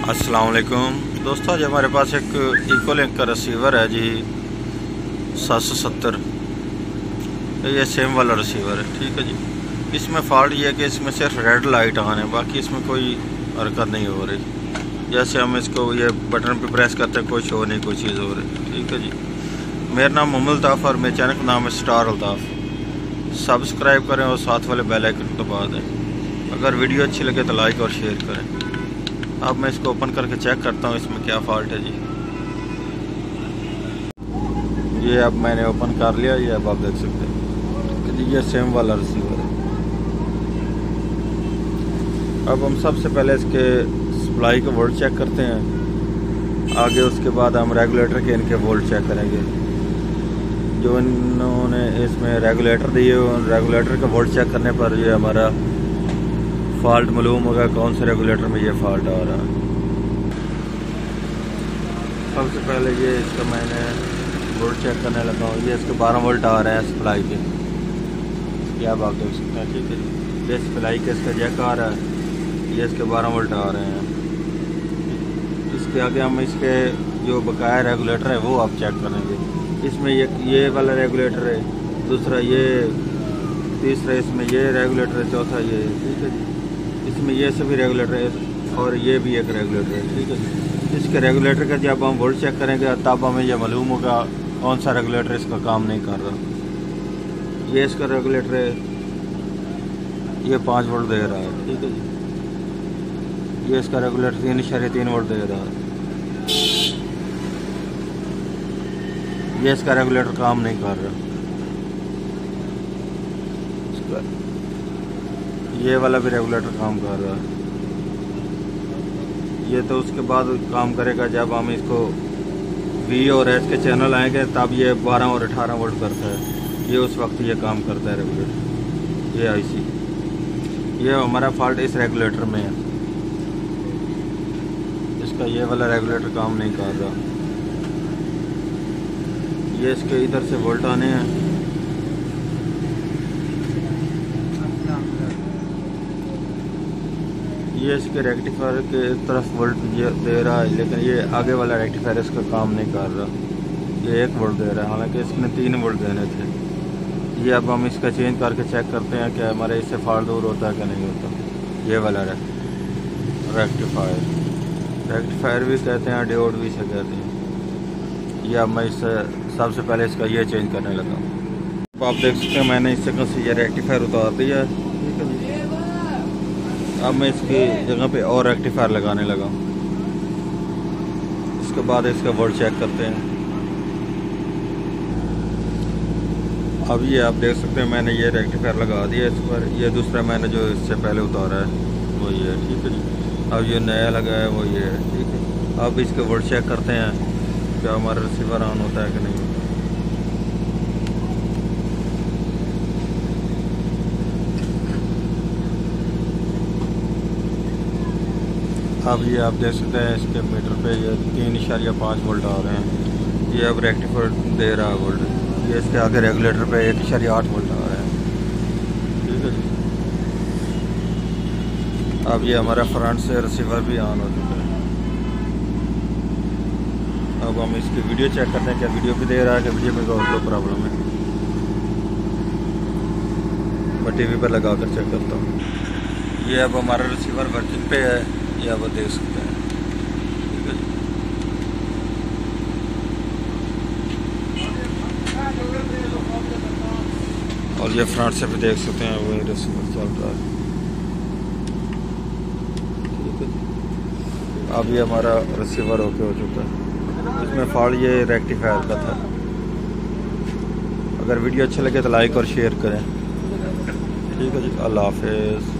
अस्सलाम वालेकुम दोस्तों, आज हमारे पास एक इकोलिंक का रिसीवर है जी 770। ये सेम वाला रिसीवर है, ठीक है जी। इसमें फॉल्ट ये है कि इसमें सिर्फ रेड लाइट ऑन है, बाकी इसमें कोई हरकत नहीं हो रही। जैसे हम इसको ये बटन पे प्रेस करते हैं कोई शो नहीं, कोई चीज़ हो रही, ठीक है जी। मेरा नाम मोहम्मद अल्ताफ़ और मेरे चैनल का नाम है स्टार अल्ताफ़। सब्सक्राइब करें और साथ वाले बेल आइकन को दबा दें। अगर वीडियो अच्छी लगे तो लाइक और शेयर करें। अब मैं इसको ओपन करके चेक करता हूँ इसमें क्या फॉल्ट है जी। ये अब मैंने ओपन कर लिया, ये अब आप देख सकते हैं कि ये सेम वाला रिसीवर है। अब हम सबसे पहले इसके सप्लाई के वोल्ट चेक करते हैं, आगे उसके बाद हम रेगुलेटर के इनके वोल्ट चेक करेंगे। जो इन्होंने इसमें रेगुलेटर दिए उन रेगुलेटर का वोल्ट चेक करने पर ये हमारा फॉल्ट मालूम होगा कौन से रेगुलेटर में ये फॉल्ट आ रहा है। सबसे पहले ये इसका मैंने वोल्ट चेक करने लगा हूँ। ये इसके 12 वोल्ट आ रहे हैं सप्लाई के, क्या आप देख सकते हैं, ठीक है। ये सप्लाई के इसका जैक आ रहा है, ये इसके 12 वोल्ट आ रहे हैं। इसके आगे हम इसके जो बकाया रेगुलेटर है वो आप चेक करेंगे। इसमें ये वाला रेगुलेटर है, दूसरा ये, तीसरा इसमें ये रेगुलेटर है, चौथा ये, ठीक है। इसमें ये सभी रेगुलेटर है और ये भी एक रेगुलेटर है, ठीक है। इसके रेगुलेटर का जब हम वोल्ट चेक करेंगे तब हमें यह मालूम होगा कौन सा रेगुलेटर इसका काम नहीं कर रहा। ये इसका रेगुलेटर है, ये 5 वोल्ट दे रहा है, ठीक है जी। ये इसका रेगुलेटर 3.3 वोल्ट दे रहा है। ये इसका रेगुलेटर काम नहीं कर रहा। ये वाला भी रेगुलेटर काम कर रहा है। ये तो उसके बाद काम करेगा जब हम इसको V और S के चैनल आएंगे तब ये 12 और 18 वोल्ट करता है। ये उस वक्त ये काम करता है रेगुलेटर। ये IC, ये हमारा फॉल्ट इस रेगुलेटर में है। इसका ये वाला रेगुलेटर काम नहीं कर रहा। ये इसके इधर से वोल्ट आने हैं, ये इसके रेक्टिफायर के तरफ वोल्ट दे रहा है, लेकिन ये आगे वाला रेक्टिफायर इसका काम नहीं कर रहा। ये 1 वोल्ट दे रहा है, हालांकि इसमें 3 वोल्ट देने थे। ये अब हम इसका चेंज करके चेक करते हैं कि हमारे इससे फॉल्ट दूर होता है कि नहीं होता। ये वाला रेक्टिफायर भी कहते हैं, डियोड भी से कहते हैं। ये अब मैं इससे सबसे पहले इसका ये चेंज करने लगा हूँ। अब आप देख सकते हैं मैंने इससे कहीं ये रेक्टिफायर उतार दिया है, ठीक है जी। अब मैं इसकी जगह पे और रेक्टिफायर लगाने लगा हूँ। इसके बाद इसका वोल्ट चेक करते हैं। अब ये आप देख सकते हैं मैंने ये रेक्टिफायर लगा दिया इस पर। ये दूसरा मैंने जो इससे पहले उतारा है वो ये, ठीक है जी। अब ये नया लगा है वो ये है, ठीक है। अब इसके वोल्ट चेक करते हैं क्या हमारा रिसीवर ऑन होता है कि नहीं। अब ये आप देख सकते हैं इसके मीटर पे ये 3.5 वोल्ट आ रहे हैं। ये अब रेक्टिफायर दे रहा है वोल्ट। ये इसके आगे रेगुलेटर पे 1.8 वोल्ट आ रहे हैं, ठीक है जी। अब ये हमारा फ्रंट से रिसीवर भी ऑन हो चुका है। अब हम इसकी वीडियो चेक करते हैं, क्या वीडियो भी दे रहा है कि वीडियो में कोई प्रॉब्लम है। मैं TV पर लगा कर चेक करता हूँ। ये अब हमारा रिसीवर वर्किंग पे है, ये आप देख सकते हैं, ठीक है जी। और ये फ्रंट से भी देख सकते हैं वही रिसीवर चल रहा है, ठीक है जी। अब ये हमारा रिसीवर ओके हो चुका है। इसमें फॉल्ट ये रेक्टिफायर का था। अगर वीडियो अच्छा लगे तो लाइक और शेयर करें, ठीक है जी। अल्लाह हाफिज़।